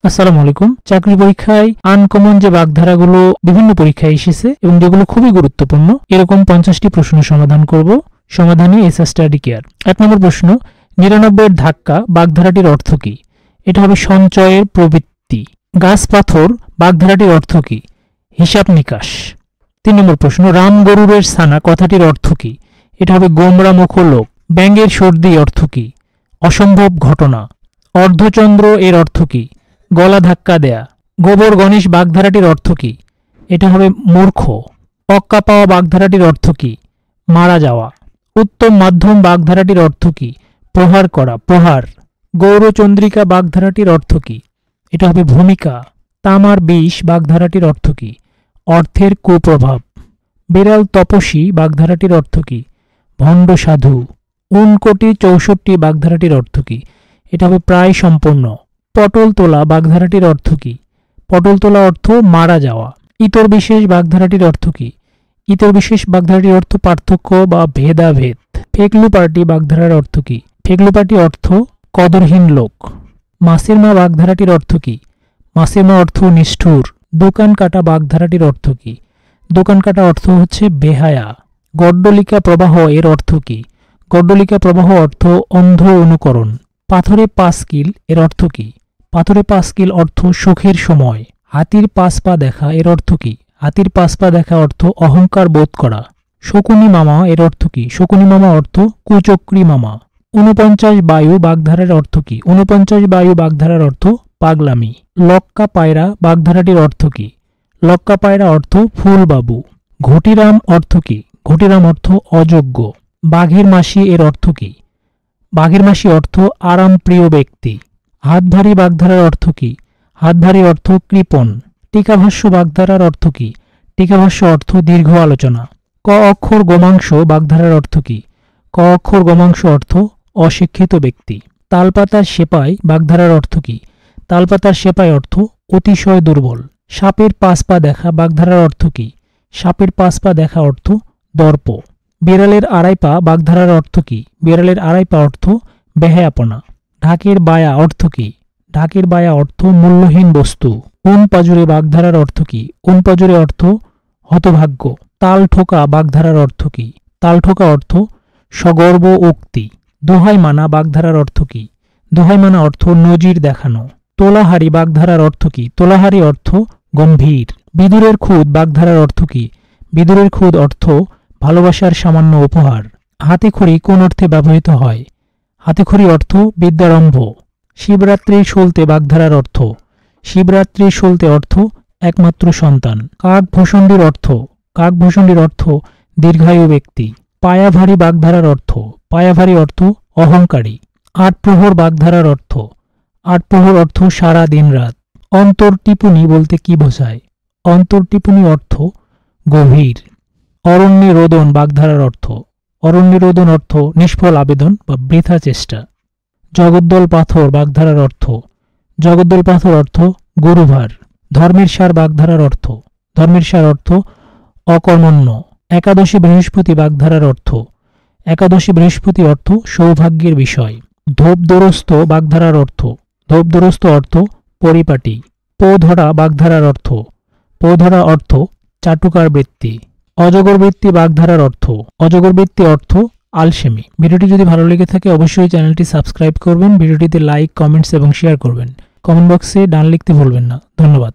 আসসালামু আলাইকুম। চাকরি পরীক্ষায় আনকমন যে বাগধারাগুলো বিভিন্ন পরীক্ষায় এসেছে এবং যেগুলো খুবই গুরুত্বপূর্ণ, এরকম 50টি প্রশ্ন সমাধান করব। সমাধানে এসা স্টাডি কেয়ার। 1 নম্বর প্রশ্ন, 99 এর ধাক্কা বাগধারাটির অর্থ কি? এটা হবে সঞ্চয়ের প্রবৃত্তি। গাছ পাথর বাগধারাটির অর্থ কি? হিসাব নিকাশ। 3 নম্বর প্রশ্ন, রাম গরুরের ছানা কথাটির অর্থ কি? এটা হবে গোমরা মুখ লোক। ব্যাঙের সর্দি অর্থ কি? অসম্ভব ঘটনা। অর্ধচন্দ্র এর অর্থ কি? গলা ধাক্কা দেয়া। গোবর গণেশ বাগধারাটির অর্থ কি? এটা হবে মূর্খ। অক্কা পাওয়া বাগধারাটির অর্থ কি? মারা যাওয়া। উত্তম মাধ্যম বাগধারাটির অর্থ কি? প্রহার করা, প্রহার। গৌরচন্দ্রিকা বাগধারাটির অর্থ কি? এটা হবে ভূমিকা। তামার বিষ বাগধারাটির অর্থ কি? অর্থের কুপ্রভাব। বিড়াল তপস্বী বাগধারাটির অর্থ কি? ভণ্ড সাধু। 64 বাগধারাটির অর্থ কি? এটা হবে প্রায় সম্পূর্ণ। পটল তোলা বাগধারাটির অর্থ কি? পটল তোলা অর্থ মারা যাওয়া। ইতর বিশেষ বাগধারাটির অর্থ কি? ইতর বিশেষ বাগধারাটির অর্থ পার্থক্য বা ভেদাভেদ। ফেকলু পার্টি বাগধারার অর্থ কি? ফেকলু পার্টি অর্থ কদরহীন লোক। মাছের মা বাগধারাটির অর্থ কি? মাছের মা অর্থ নিষ্ঠুর। দোকান কাটা বাগধারাটির অর্থ কি? দোকান কাটা অর্থ হচ্ছে বেহায়া। গড্ডলিকা প্রবাহ এর অর্থ কি? গড্ডলিকা প্রবাহ অর্থ অন্ধ অনুকরণ। পাথরে 5 কিল এর অর্থ কি? পাথরে 5 কিল অর্থ সুখের সময়। হাতির 5 পা দেখা এর অর্থ কি? হাতির 5 পা দেখা অর্থ অহংকার বোধ করা। শকুনি মামা এর অর্থ কি? শকুনি মামা অর্থ কুচক্রী মামা। 49 বায়ু বাগধারার অর্থ কি? 49 বায়ু বাগধারার অর্থ পাগলামি। লক্কা পায়রা বাগধারাটির অর্থ কি? লক্কা পায়রা অর্থ ফুলবাবু। ঘটিরাম অর্থ কি? ঘটিরাম অর্থ অযোগ্য। বাঘের মাসি এর অর্থ কি? বাঘের মাসি অর্থ আরামপ্রিয় ব্যক্তি। হাত ভারী বাগধারার অর্থ কি? হাত ভারী অর্থ কৃপণ। টিকাভাষ্য বাগধারার অর্থ কি? টিকাভাষ্য অর্থ দীর্ঘ আলোচনা। ক অক্ষর গোমাংস বাগধারার অর্থ কি? ক অক্ষর গোমাংস অর্থ অশিক্ষিত ব্যক্তি। তালপাতার সেপাই বাগধারার অর্থ কি? তালপাতার সেপাই অর্থ অতিশয় দুর্বল। সাপের 5 পা দেখা বাগধারার অর্থ কি? সাপের 5 পা দেখা অর্থ দর্প। বিড়ালের 2.5 পা বাগধারার অর্থ কি? বিড়ালের 2.5 পা অর্থ বেহায়াপনা। ঢাকের বায়া অর্থ কি? ঢাকের বায়া অর্থ মূল্যহীন বস্তু। উন পাজুরে বাগধারার অর্থ কি? উন পাজুরে অর্থ হতভাগ্য। তাল ঠোকা বাগধারার অর্থ কি? তাল ঠোকা অর্থ সগর্ব উক্তি। দোহাই মানা বাগধারার অর্থ কি? দোহাই মানা অর্থ নজির দেখানো। তোলাহারি বাগধারার অর্থ কি? তোলাহারি অর্থ গম্ভীর। বিদুরের খুদ বাগধারার অর্থ কি? বিদুরের খুদ অর্থ ভালোবাসার সামান্য উপহার। হাতেখড়ি কোন অর্থে ব্যবহৃত হয়? হাতেখড়ি অর্থ বিদ্যারম্ভ। শিবরাত্রির সলতে বাগধারার অর্থ? শিবরাত্রির সলতে অর্থ একমাত্র সন্তান। কাকভূষণ্ডির অর্থ? কাকভূষণ্ডির অর্থ দীর্ঘায়ু ব্যক্তি। পায়াভারী বাগধারার অর্থ? পায়াভারী অর্থ অহংকারী। 8 প্রহর বাগধারার অর্থ? 8 প্রহর অর্থ সারা দিন রাত। অন্তর্টিপুনি বলতে কি বোঝায়? অন্তর্টিপুনি অর্থ গভীর। অরণ্যে রোদন বাগধারার অর্থ? অরণ্যে রোদন অর্থ নিষ্ফল আবেদন বা বৃথা চেষ্টা। জগদ্দল পাথর বাগধারার অর্থ? জগদ্দল পাথর অর্থ গুরুভার। ধর্মের সার বাগধারার অর্থ? ধর্মের সার অর্থ অকর্মণ্য। একাদশী বৃহস্পতি বাগধারার অর্থ? একাদশী বৃহস্পতি অর্থ সৌভাগ্যের বিষয়। ধোপদোরস্ত বাগধারার অর্থ? ধোপদোরস্ত অর্থ পরিপাটি। পো ধরা বাগধারার অর্থ? পো ধরা অর্থ চাটুকার বৃত্তি। অজগর বৃত্তি বাগধারার অর্থ? অজগর বৃত্তি অর্থ আলসেমি। ভিডিওটি যদি ভালো লেগে থাকে অবশ্যই চ্যানেলটি সাবস্ক্রাইব করবেন, ভিডিওটিতে লাইক, কমেন্টস এবং শেয়ার করবেন। কমেন্ট বক্সে ডান লিখতে ভুলবেন না। ধন্যবাদ।